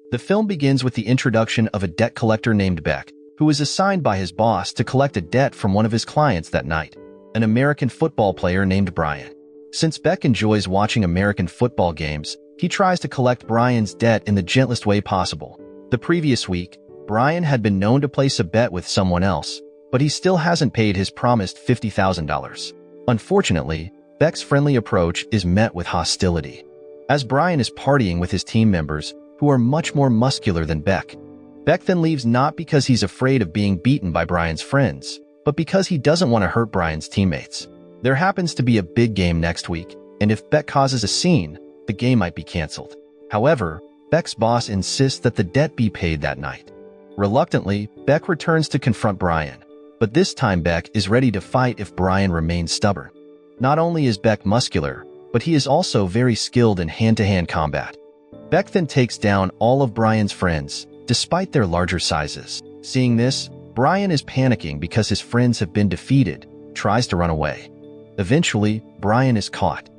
The film begins with the introduction of a debt collector named Beck, who was assigned by his boss to collect a debt from one of his clients that night, an American football player named Brian. Since Beck enjoys watching American football games, he tries to collect Brian's debt in the gentlest way possible. The previous week, Brian had been known to place a bet with someone else, but he still hasn't paid his promised $50,000. Unfortunately, Beck's friendly approach is met with hostility, as Brian is partying with his team members, who are much more muscular than Beck. Beck then leaves not because he's afraid of being beaten by Brian's friends, but because he doesn't want to hurt Brian's teammates. There happens to be a big game next week, and if Beck causes a scene, the game might be canceled. However, Beck's boss insists that the debt be paid that night. Reluctantly, Beck returns to confront Brian, but this time Beck is ready to fight if Brian remains stubborn. Not only is Beck muscular, but he is also very skilled in hand-to-hand combat. Beck then takes down all of Brian's friends, despite their larger sizes. Seeing this, Brian is panicking because his friends have been defeated, tries to run away. Eventually, Brian is caught.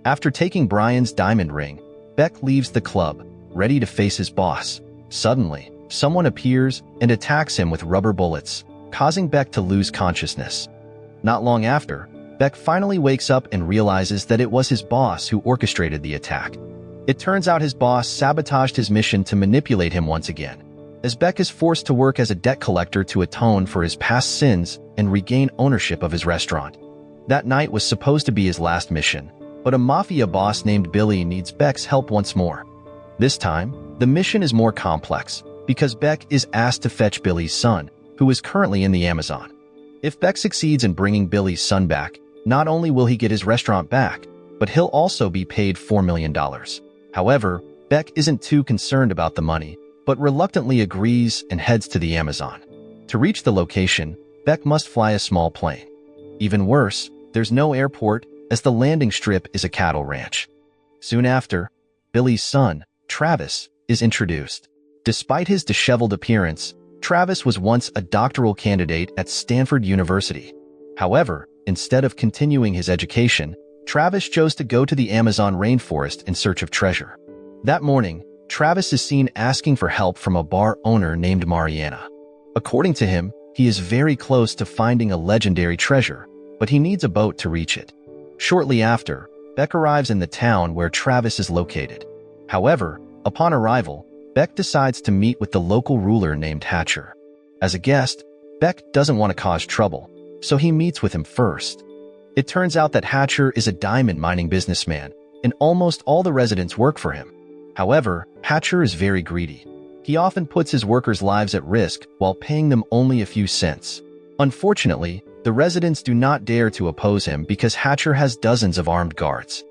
After taking Brian's diamond ring, Beck leaves the club, ready to face his boss. Suddenly, someone appears and attacks him with rubber bullets, causing Beck to lose consciousness. Not long after, Beck finally wakes up and realizes that it was his boss who orchestrated the attack. It turns out his boss sabotaged his mission to manipulate him once again, as Beck is forced to work as a debt collector to atone for his past sins and regain ownership of his restaurant. That night was supposed to be his last mission, but a mafia boss named Billy needs Beck's help once more. This time, the mission is more complex, because Beck is asked to fetch Billy's son, who is currently in the Amazon. If Beck succeeds in bringing Billy's son back, not only will he get his restaurant back, but he'll also be paid $4 million. However, Beck isn't too concerned about the money, but reluctantly agrees and heads to the Amazon. To reach the location, Beck must fly a small plane. Even worse, there's no airport, as the landing strip is a cattle ranch. Soon after, Billy's son, Travis, is introduced. Despite his disheveled appearance, Travis was once a doctoral candidate at Stanford University. However, instead of continuing his education, Travis chose to go to the Amazon rainforest in search of treasure. That morning, Travis is seen asking for help from a bar owner named Mariana. According to him, he is very close to finding a legendary treasure, but he needs a boat to reach it. Shortly after, Beck arrives in the town where Travis is located. However, upon arrival, Beck decides to meet with the local ruler named Hatcher. As a guest, Beck doesn't want to cause trouble, so he meets with him first. It turns out that Hatcher is a diamond mining businessman, and almost all the residents work for him. However, Hatcher is very greedy. He often puts his workers' lives at risk while paying them only a few cents. Unfortunately, the residents do not dare to oppose him because Hatcher has dozens of armed guards.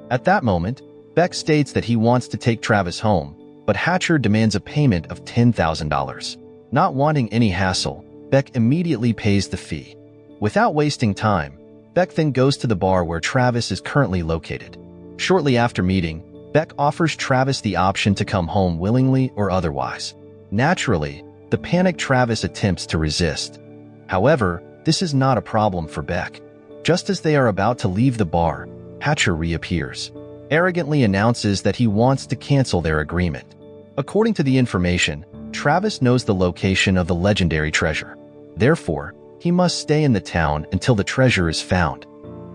At that moment, Beck states that he wants to take Travis home, but Hatcher demands a payment of $10,000. Not wanting any hassle, Beck immediately pays the fee. Without wasting time, Beck then goes to the bar where Travis is currently located. Shortly after meeting, Beck offers Travis the option to come home willingly or otherwise. Naturally, the panicked Travis attempts to resist. However, this is not a problem for Beck. Just as they are about to leave the bar, Hatcher reappears, arrogantly announces that he wants to cancel their agreement. According to the information, Travis knows the location of the legendary treasure. Therefore, he must stay in the town until the treasure is found.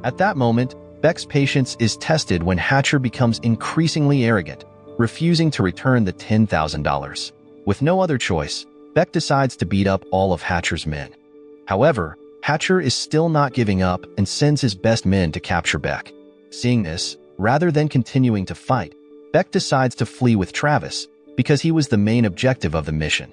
At that moment, Beck's patience is tested when Hatcher becomes increasingly arrogant, refusing to return the $10,000. With no other choice, Beck decides to beat up all of Hatcher's men. However, Hatcher is still not giving up and sends his best men to capture Beck. Seeing this, rather than continuing to fight, Beck decides to flee with Travis because he was the main objective of the mission.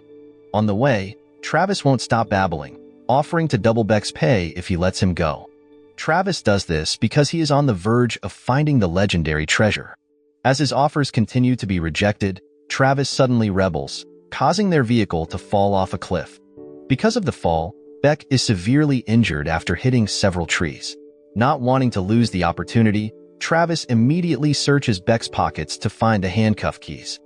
On the way, Travis won't stop babbling, offering to double Beck's pay if he lets him go. Travis does this because he is on the verge of finding the legendary treasure. As his offers continue to be rejected, Travis suddenly rebels, causing their vehicle to fall off a cliff. Because of the fall, Beck is severely injured after hitting several trees. Not wanting to lose the opportunity, Travis immediately searches Beck's pockets to find the handcuff keys.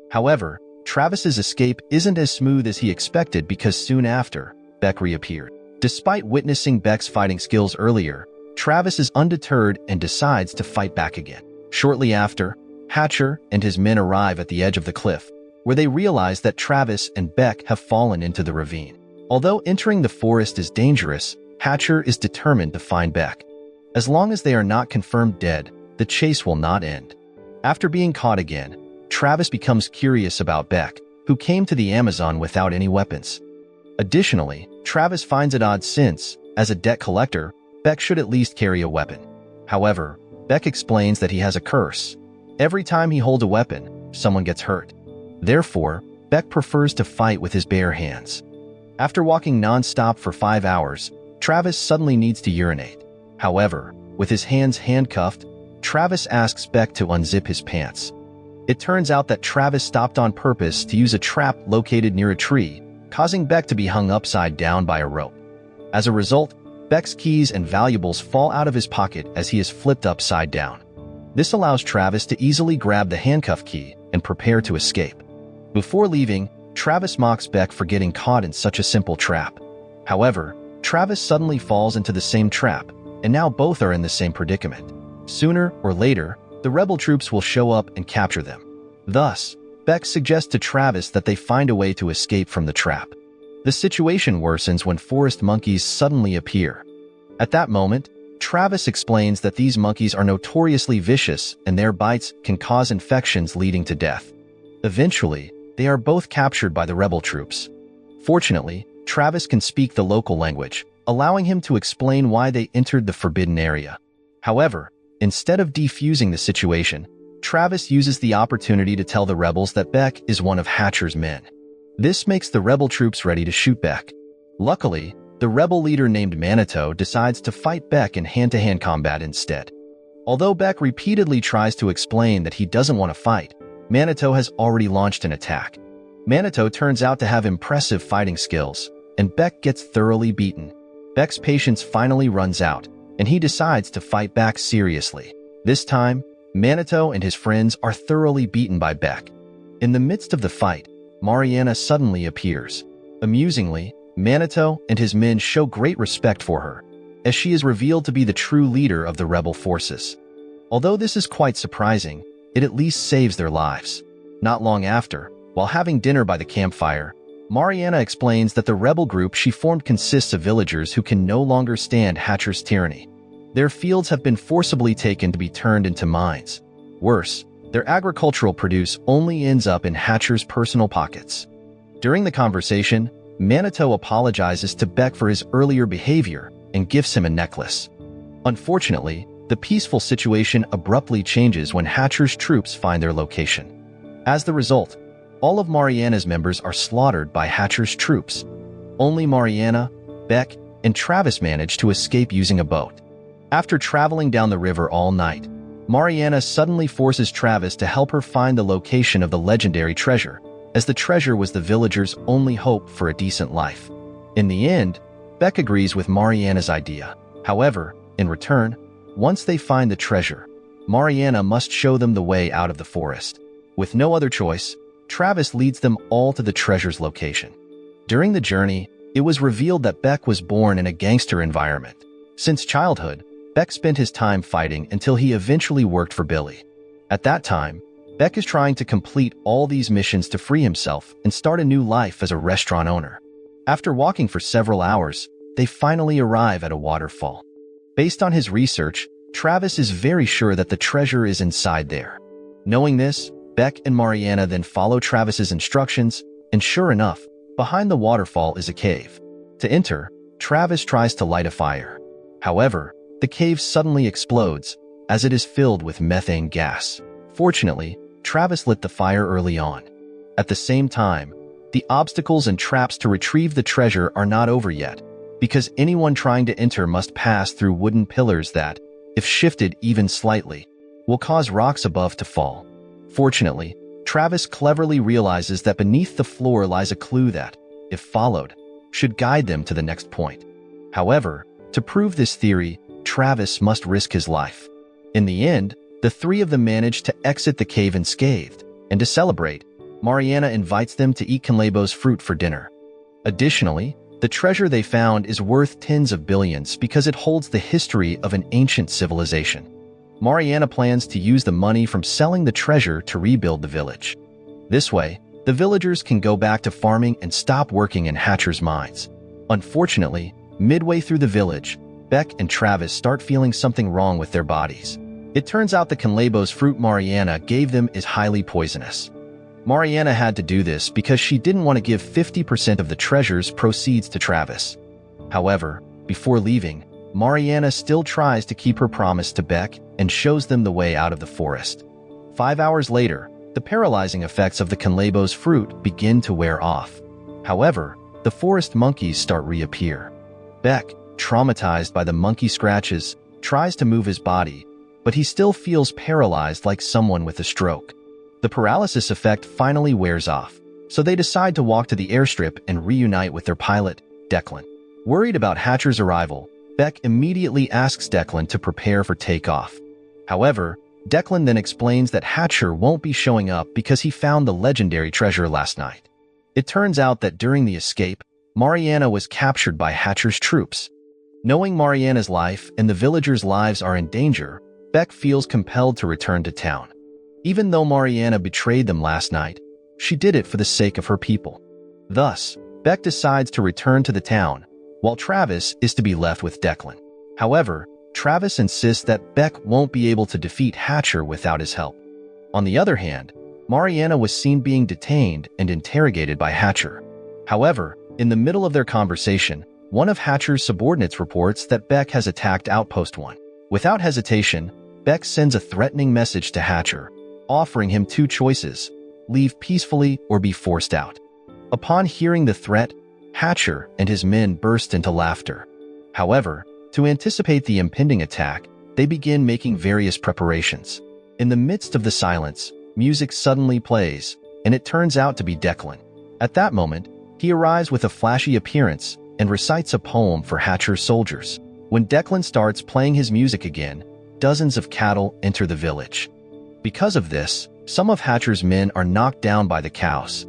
However, Travis's escape isn't as smooth as he expected because soon after, Beck reappeared. Despite witnessing Beck's fighting skills earlier, Travis is undeterred and decides to fight back again. Shortly after, Hatcher and his men arrive at the edge of the cliff. where they realize that Travis and Beck have fallen into the ravine. Although entering the forest is dangerous, Hatcher is determined to find Beck. As long as they are not confirmed dead, the chase will not end. After being caught again, Travis becomes curious about Beck, who came to the Amazon without any weapons. Additionally, Travis finds it odd since, as a debt collector, Beck should at least carry a weapon. However, Beck explains that he has a curse. Every time he holds a weapon, someone gets hurt. Therefore, Beck prefers to fight with his bare hands. After walking non-stop for 5 hours, Travis suddenly needs to urinate. However, with his hands handcuffed, Travis asks Beck to unzip his pants. It turns out that Travis stopped on purpose to use a trap located near a tree, causing Beck to be hung upside down by a rope. As a result, Beck's keys and valuables fall out of his pocket as he is flipped upside down. This allows Travis to easily grab the handcuff key and prepare to escape. Before leaving, Travis mocks Beck for getting caught in such a simple trap. However, Travis suddenly falls into the same trap, and now both are in the same predicament. Sooner or later, the rebel troops will show up and capture them. Thus, Beck suggests to Travis that they find a way to escape from the trap. The situation worsens when forest monkeys suddenly appear. At that moment, Travis explains that these monkeys are notoriously vicious and their bites can cause infections leading to death. Eventually, they are both captured by the rebel troops. Fortunately, Travis can speak the local language, allowing him to explain why they entered the forbidden area. However, instead of defusing the situation, Travis uses the opportunity to tell the rebels that Beck is one of Hatcher's men. This makes the rebel troops ready to shoot Beck. Luckily, the rebel leader named Manitou decides to fight Beck in hand-to-hand combat instead. Although Beck repeatedly tries to explain that he doesn't want to fight, Manitou has already launched an attack. Manitou turns out to have impressive fighting skills, and Beck gets thoroughly beaten. Beck's patience finally runs out, and he decides to fight back seriously. This time, Manitou and his friends are thoroughly beaten by Beck. In the midst of the fight, Mariana suddenly appears. Amusingly, Manitou and his men show great respect for her, as she is revealed to be the true leader of the rebel forces. Although this is quite surprising, it at least saves their lives. Not long after, while having dinner by the campfire, Mariana explains that the rebel group she formed consists of villagers who can no longer stand Hatcher's tyranny. Their fields have been forcibly taken to be turned into mines. Worse, their agricultural produce only ends up in Hatcher's personal pockets. During the conversation, Manitou apologizes to Beck for his earlier behavior and gives him a necklace. Unfortunately, the peaceful situation abruptly changes when Hatcher's troops find their location. As the result, all of Mariana's members are slaughtered by Hatcher's troops. Only Mariana, Beck, and Travis manage to escape using a boat. After traveling down the river all night, Mariana suddenly forces Travis to help her find the location of the legendary treasure, as the treasure was the villagers' only hope for a decent life. In the end, Beck agrees with Mariana's idea. However, in return, once they find the treasure, Mariana must show them the way out of the forest. With no other choice, Travis leads them all to the treasure's location. During the journey, it was revealed that Beck was born in a gangster environment. Since childhood, Beck spent his time fighting until he eventually worked for Billy. At that time, Beck is trying to complete all these missions to free himself and start a new life as a restaurant owner. After walking for several hours, they finally arrive at a waterfall. Based on his research, Travis is very sure that the treasure is inside there. Knowing this, Beck and Mariana then follow Travis's instructions, and sure enough, behind the waterfall is a cave. To enter, Travis tries to light a fire. However, the cave suddenly explodes, as it is filled with methane gas. Fortunately, Travis lit the fire early on. At the same time, the obstacles and traps to retrieve the treasure are not over yet, because anyone trying to enter must pass through wooden pillars that, if shifted even slightly, will cause rocks above to fall. Fortunately, Travis cleverly realizes that beneath the floor lies a clue that, if followed, should guide them to the next point. However, to prove this theory, Travis must risk his life. In the end, the three of them manage to exit the cave unscathed, and to celebrate, Mariana invites them to eat Canlebo's fruit for dinner. Additionally, the treasure they found is worth tens of billions because it holds the history of an ancient civilization. Mariana plans to use the money from selling the treasure to rebuild the village. This way, the villagers can go back to farming and stop working in Hatcher's mines. Unfortunately, midway through the village, Beck and Travis start feeling something wrong with their bodies. It turns out the Canlebo's fruit Mariana gave them is highly poisonous. Mariana had to do this because she didn't want to give 50% of the treasure's proceeds to Travis. However, before leaving, Mariana still tries to keep her promise to Beck and shows them the way out of the forest. 5 hours later, the paralyzing effects of the Canlebo's fruit begin to wear off. However, the forest monkeys start reappear. Beck, traumatized by the monkey scratches, tries to move his body, but he still feels paralyzed like someone with a stroke. The paralysis effect finally wears off, so they decide to walk to the airstrip and reunite with their pilot, Declan. Worried about Hatcher's arrival, Beck immediately asks Declan to prepare for takeoff. However, Declan then explains that Hatcher won't be showing up because he found the legendary treasure last night. It turns out that during the escape, Mariana was captured by Hatcher's troops. Knowing Mariana's life and the villagers' lives are in danger, Beck feels compelled to return to town. Even though Mariana betrayed them last night, she did it for the sake of her people. Thus, Beck decides to return to the town, while Travis is to be left with Declan. However, Travis insists that Beck won't be able to defeat Hatcher without his help. On the other hand, Mariana was seen being detained and interrogated by Hatcher. However, in the middle of their conversation, one of Hatcher's subordinates reports that Beck has attacked Outpost 1. Without hesitation, Beck sends a threatening message to Hatcher, offering him two choices: leave peacefully or be forced out. Upon hearing the threat, Hatcher and his men burst into laughter. However, to anticipate the impending attack, they begin making various preparations. In the midst of the silence, music suddenly plays, and it turns out to be Declan. At that moment, he arrives with a flashy appearance and recites a poem for Hatcher's soldiers. When Declan starts playing his music again, dozens of cattle enter the village. Because of this, some of Hatcher's men are knocked down by the cows.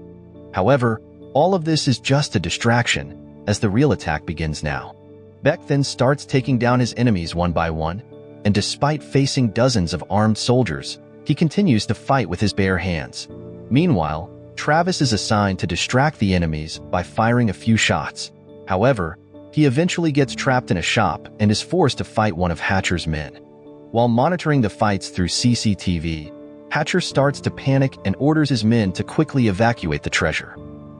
However, all of this is just a distraction, as the real attack begins now. Beck then starts taking down his enemies one by one, and despite facing dozens of armed soldiers, he continues to fight with his bare hands. Meanwhile, Travis is assigned to distract the enemies by firing a few shots. However, he eventually gets trapped in a shop and is forced to fight one of Hatcher's men. While monitoring the fights through CCTV, Hatcher starts to panic and orders his men to quickly evacuate the treasure.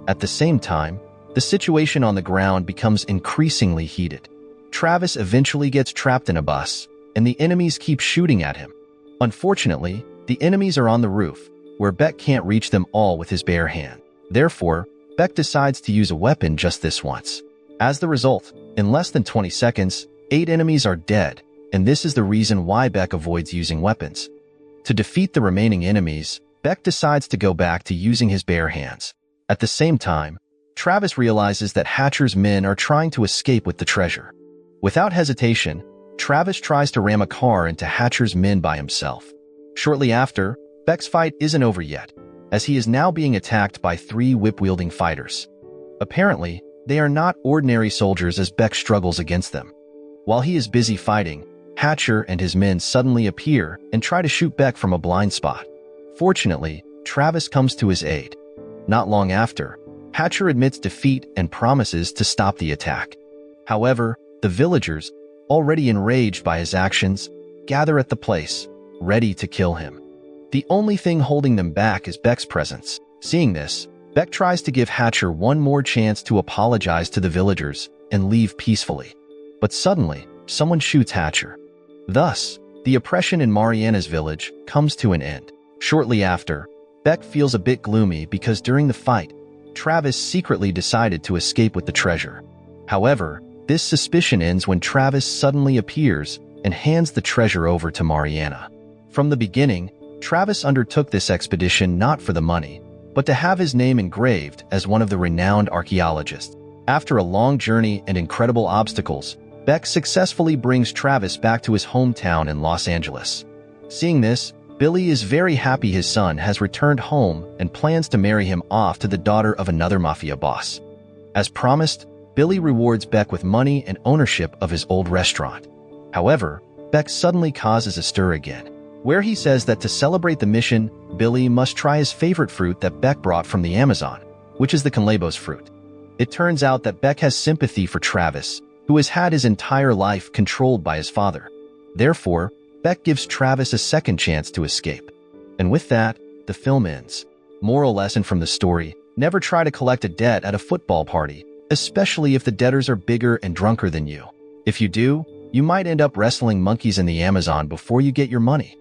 At the same time, the situation on the ground becomes increasingly heated. Travis eventually gets trapped in a bus, and the enemies keep shooting at him. Unfortunately, the enemies are on the roof, where Beck can't reach them all with his bare hand. Therefore, Beck decides to use a weapon just this once. As the result, in less than 20 seconds, 8 enemies are dead, and this is the reason why Beck avoids using weapons. To defeat the remaining enemies, Beck decides to go back to using his bare hands. At the same time, Travis realizes that Hatcher's men are trying to escape with the treasure. Without hesitation, Travis tries to ram a car into Hatcher's men by himself. Shortly after, Beck's fight isn't over yet, as he is now being attacked by 3 whip-wielding fighters. Apparently, they are not ordinary soldiers as Beck struggles against them. While he is busy fighting, Hatcher and his men suddenly appear and try to shoot Beck from a blind spot. Fortunately, Travis comes to his aid. Not long after, Hatcher admits defeat and promises to stop the attack. However, the villagers, already enraged by his actions, gather at the place, ready to kill him. The only thing holding them back is Beck's presence. Seeing this, Beck tries to give Hatcher one more chance to apologize to the villagers and leave peacefully. But suddenly, someone shoots Hatcher. Thus, the oppression in Mariana's village comes to an end. Shortly after, Beck feels a bit gloomy because during the fight, Travis secretly decided to escape with the treasure. However, this suspicion ends when Travis suddenly appears and hands the treasure over to Mariana. From the beginning, Travis undertook this expedition not for the money, but to have his name engraved as one of the renowned archaeologists. After a long journey and incredible obstacles, Beck successfully brings Travis back to his hometown in Los Angeles. Seeing this, Billy is very happy his son has returned home and plans to marry him off to the daughter of another mafia boss. As promised, Billy rewards Beck with money and ownership of his old restaurant. However, Beck suddenly causes a stir again, where he says that to celebrate the mission, Billy must try his favorite fruit that Beck brought from the Amazon, which is the Conlebos fruit. It turns out that Beck has sympathy for Travis, who has had his entire life controlled by his father. Therefore, Beck gives Travis a second chance to escape. And with that, the film ends. Moral lesson from the story: never try to collect a debt at a football party, especially if the debtors are bigger and drunker than you. If you do, you might end up wrestling monkeys in the Amazon before you get your money.